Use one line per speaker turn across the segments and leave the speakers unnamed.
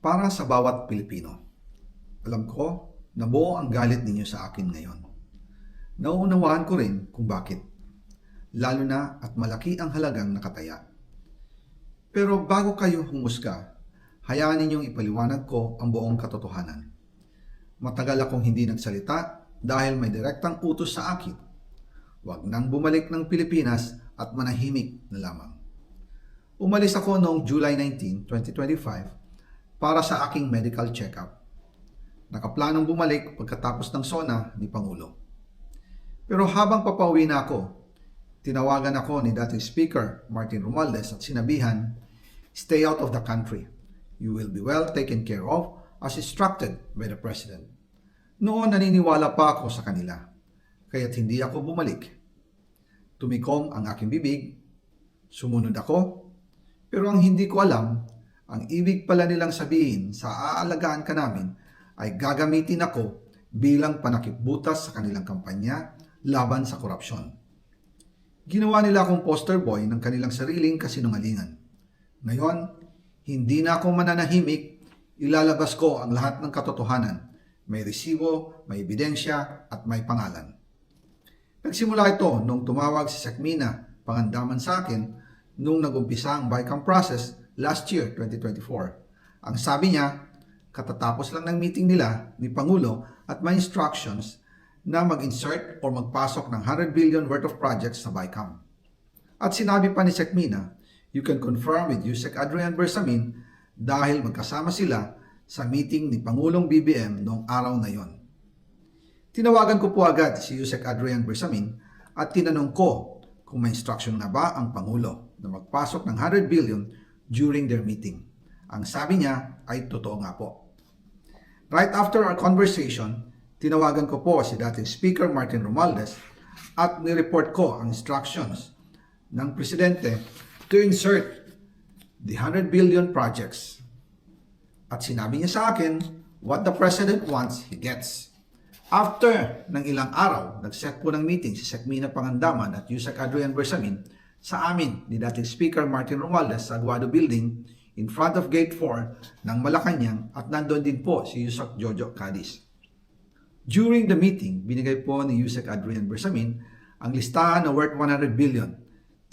Para sa bawat Pilipino, alam ko na buo ang galit ninyo sa akin ngayon. Nauunawaan ko rin kung bakit, lalo na at malaki ang halagang nakataya. Pero bago kayo humusga, hayaan ninyong ipaliwanag ko ang buong katotohanan. Matagal akong hindi nagsalita dahil may direktang utos sa akin. Huwag nang bumalik ng Pilipinas at manahimik na lamang. Umalis ako noong July 19, 2025 para sa aking medical check-up. Nakaplanong bumalik pagkatapos ng SONA ni Pangulo. Pero habang papauwi na ako, tinawagan ako ni dating Speaker Martin Romualdez at sinabihan, "Stay out of the country. You will be well taken care of as instructed by the President." Noon naniniwala pa ako sa kanila, kaya't hindi ako bumalik. Tumikom ang aking bibig, sumunod ako, pero ang hindi ko alam, ang ibig pala nilang sabihin sa aalagaan ka namin ay gagamitin ako bilang panakipbutas sa kanilang kampanya laban sa korupsyon. Ginawa nila akong poster boy ng kanilang sariling kasinungalingan. Ngayon, hindi na ako mananahimik, ilalabas ko ang lahat ng katotohanan. May resibo, may ebidensya at may pangalan. Nagsimula ito nung tumawag si Sekmina Pangandaman sa akin nung nagumpisa ang BICAM process last year, 2024. Ang sabi niya, katatapos lang ng meeting nila ni Pangulo at may instructions na mag-insert o magpasok ng 100 billion worth of projects sa BICAM. At sinabi pa ni Sekmina, you can confirm with Yusek Adrian Bersamin dahil magkasama sila sa meeting ni Pangulong BBM noong araw na yon. Tinawagan ko po agad si Yusek Adrian Bersamin at tinanong ko kung may instruction na ba ang Pangulo na magpasok ng 100 billion during their meeting. Ang sabi niya ay totoo nga po. Right after our conversation, tinawagan ko po si dating Speaker Martin Romualdez at nireport ko ang instructions ng Presidente to insert the 100 billion projects. At sinabi niya sa akin, what the President wants, he gets. After ng ilang araw, nag-set po ng meeting si Sekmina Pangandaman at Yusek Adrian Bersamin sa amin ni dating Speaker Martin Romualdez sa Aguado Building in front of Gate 4 ng Malacanang at nandoon din po si Yusek Jojo Cadiz. During the meeting, binigay po ni Yusek Adrian Bersamin ang listahan na worth 100 billion.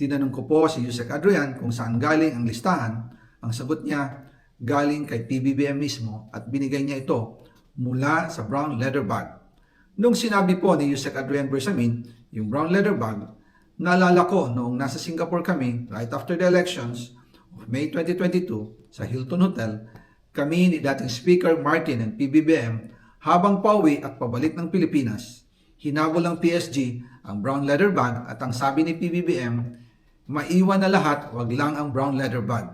Tinanong ko po si Yusek Adrian kung saan galing ang listahan. Ang sagot niya, galing kay PBBM mismo at binigay niya ito mula sa brown leather bag. Nung sinabi po ni Yusek Adrian Bersamin yung brown leather bag, naalala ko noong nasa Singapore kami right after the elections of May 2022 sa Hilton Hotel, kami ni dating Speaker Martin and PBBM habang pauwi at pabalik ng Pilipinas, hinabol ng PSG ang brown leather bag at ang sabi ni PBBM, maiwan na lahat, wag lang ang brown leather bag.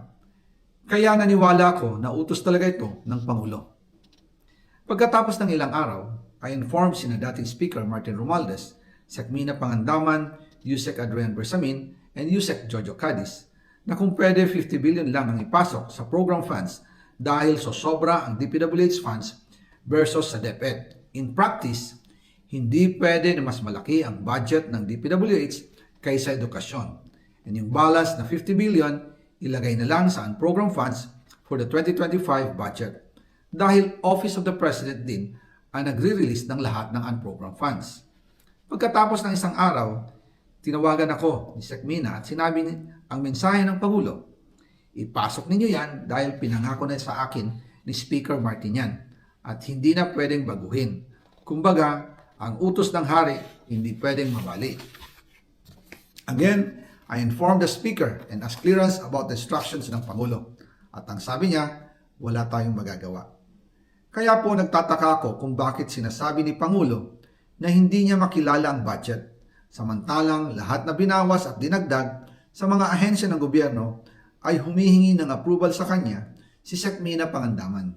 Kaya naniwala ko na utos talaga ito ng Pangulo. Pagkatapos ng ilang araw, I informed sina dating Speaker Martin Romualdez, Sekmina Pangandaman, Yusek Adrian Bersamin, and Yusek Jojo Cadiz na kung pwede 50 billion lang ang ipasok sa program funds dahil sobra ang DPWH funds versus sa DepEd. In practice, hindi pwede na mas malaki ang budget ng DPWH kaysa edukasyon. And yung balance na 50 billion, ilagay na lang sa program funds for the 2025 budget dahil Office of the President din ang nagre-release ng lahat ng unprogrammed funds. Pagkatapos ng isang araw, tinawagan ako ni Sekmina at sinabi ang mensahe ng Pangulo, ipasok ninyo yan dahil pinangako na sa akin ni Speaker Martin yan at hindi na pwedeng baguhin. Kumbaga, ang utos ng hari hindi pwedeng mabali. Again, I informed the Speaker and asked clearance about the instructions ng Pangulo. At ang sabi niya, wala tayong magagawa. Kaya po nagtataka ako kung bakit sinasabi ni Pangulo na hindi niya makilala ang budget, samantalang lahat na binawas at dinagdag sa mga ahensya ng gobyerno ay humihingi ng approval sa kanya si Sekmina Pangandaman.